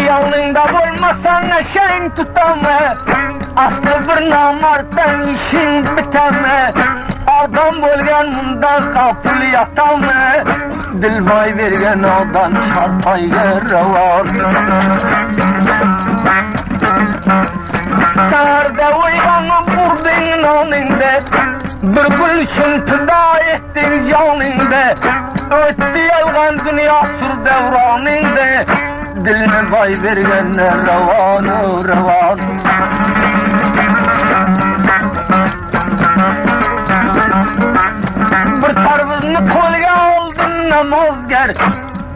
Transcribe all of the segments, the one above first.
Yanında olmasan eşeğin tutama, aslı bir namardan işin biteme. Adam bo'lgan bundan g'afil yatame, dilboy bergan odam charpoyga ravon. Saharda uyg'onib burding noningda, bir gul uchun fido etding joningda. O'tdi yolg'on dunyo sur davroningda, dilni boy bergan ravon ravon. Bir tarvuzni qo'lga oldim namozgar,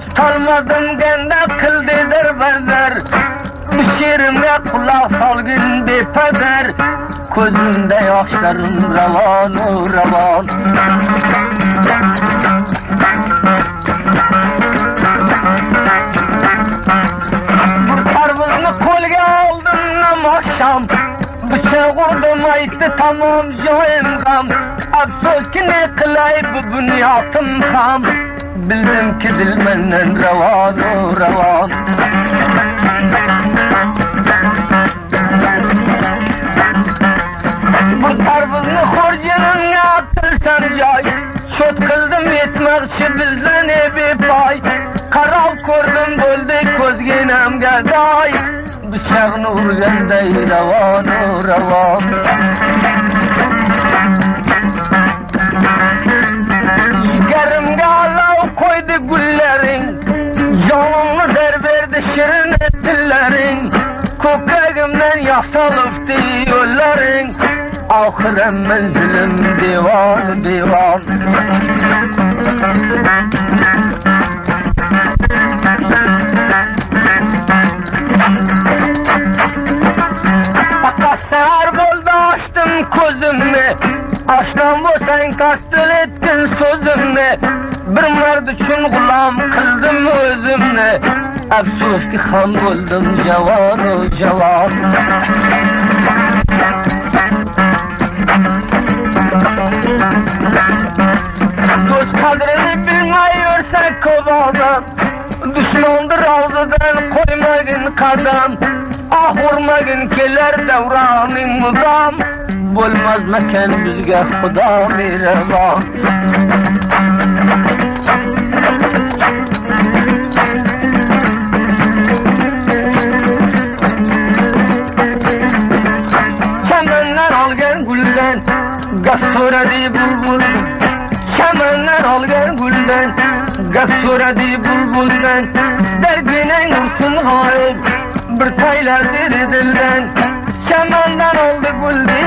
tutolmadim ganda qildi darbadar. Bu she'rimga quloq solgin bepadar, ko'zimda yoshlarim ravon ravon. Bir tarvuzni qo'lga oldim namosham, bıçak vurdum aytti tamam joyim gam. Afsus ki ne kılay bu bünyatım ham, bildim ki dil menden ravan ravan. Bu tarvuzni xorjinimga atılsam joy, şot kıldım yetmekçi bizden ebi pay. Qarab ko'rdim bo'ldi ko'zginamga doy, bıçağını urganday ravon ravon. Yerimga olov qo'ydi gullaring, jonimni berdi shirin tillaring. Ko'kragimdan yosh olibdi yo'llaring, oxirim manzilim devon devon. Sehar bo'ldi açtım ko'zimni, oshnom bo'lsang tasdil etgin so'zimni. Bir mard uchun g'ulom qildim o'zimni, afsuski ham bo'ldim javon javon. Do'st qadrini bilmay yursa ko'p odam, dushmandir oldidan qo'ymagin qadam. Ah urmagin kelar davroning mudom, bo'lmasmakan bizga xudo mehribon. Chamandan olgan guldan gap so'radi bulbul, chamandan olgan guldan gap so'radi bulbuldan. Darginang ursin g'oyib bir taylardir dilden, chamandan oldu guldi,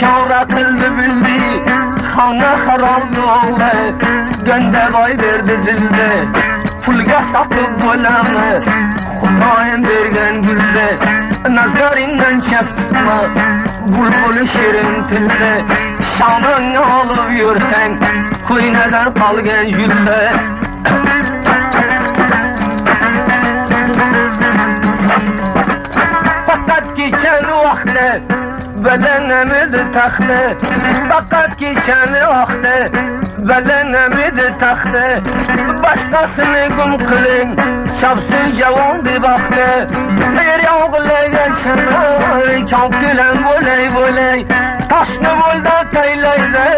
şavra kıldı bildi. Xona xarobni o'g'li, ganda boy berdi dilde. Pulga sotib bo'lami, xudoyim bergan gulda. Nazaringdan chapma, bulbul shirin tilda. Shamangni olib yursang, ko'ynadan qolgan yulda. Geçen vakti belenemiz tahtı, fakat geçen vakti belenemiz tahtı. Başkasını gum kılın, şapsın cavan bir baktı. Bir yağlayan şener, çok gülen voley voley. Taşlı bolda teyleyle,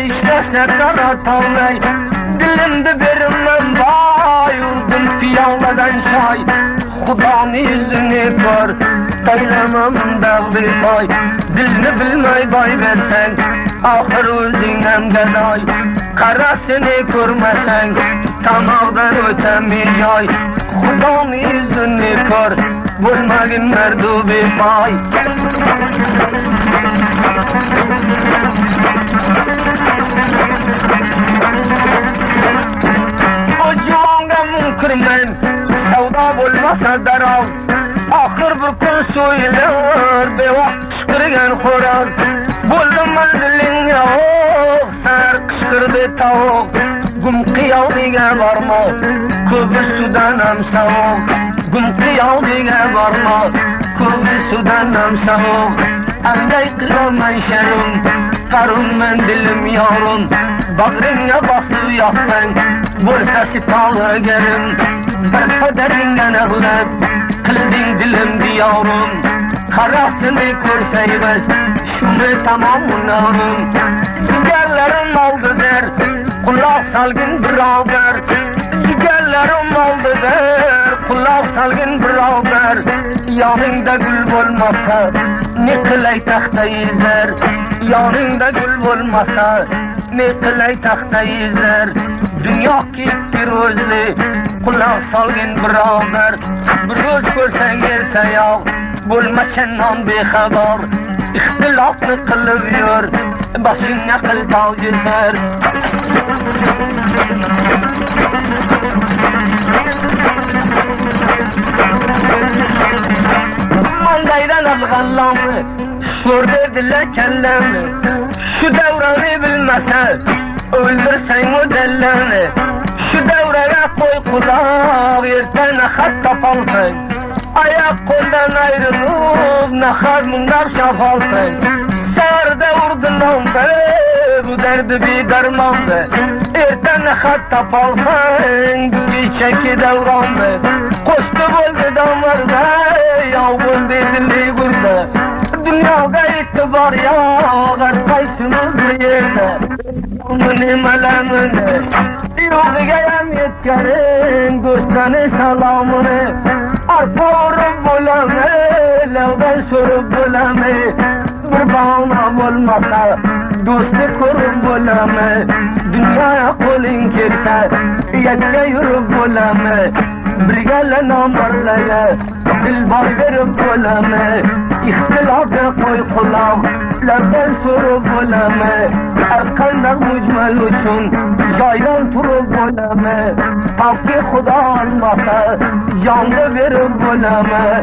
işlerse kara tavlay. Dilimde birimden vay, yurdum piyavladan şay. Xudoning yüzünü gör, taylamam dağdı boy. Dilni bilmay boy bersang, oxir o'zingam gadoy. Qarasini ko'rmasang, tomog'dan o'tamay joy. Xudoning yüzünü gör, bo'lmagin mardu bepoy. O juvonga munkirman, savdo bo'lmasa darov. Oxir bir kun so'yilar, bevaqt qishqirgan xo'roz. Bo'ldim manzilingga o'q, sar qishqirdi tovuq. Gum qiyog'iga borma, ko'pi sudan ham sovuq. Gum qiyog'iga borma, ko'pi sudan ham sovuq. Anday qilolmay sharum, farunman dilim yorum. Bag'ringga bosib yotsang, bo'lsa sitolagerim. Bir qadaringga nag'lab, Kıldın dilim diyorum, karasını görseydiz, şunu tamam unarım. Cigerlerim oldu der, kulak salgın birader. Cigerlerim oldu der, kulak salgın birader. Yanında gül olmasa, ne kılay tahta izler. Yanında gül olmasa, ne kılay tahta izler. Dünya gitti rozlu, kulak salgın birader. Bir göz görsen gelse ya, bulmaşından bexabar. İhtilaflı kılıyor, başın akıl tavcılar. Mandaydan alğanlamı, şur dediler kellemi. Şu devranı bilmese, öldürsen o dellerini. Şu devreye koy kulak, yerten hatta palsın. Ayak koldan ayrılıp, nahar munlar şafalsın. Sağırda vurdun be, bu derdi bir dermandı. Erten hatta palsın, bir çeki devrandı. Koştu boldu damarda, yav boldu dilli gurda. Dünyada itibar yok, kaysınız yerde. Bunu melemini, yok gayem yetkerin, gösteni salamını. Arpa vurup bulame, levden sorup bulame. Bir bağına olmasa, dostu kurup bulame. Dünyaya kolun girse, yetke yürüp bulame. Bir gelen amarlaya, dilbar verip bulame. İhtilafı koy kulak, levden sorup bulame. Erkanlar mücmel uçun, yaydan turup bulame. Hakkı Xuda almasa, yandı verip bulame.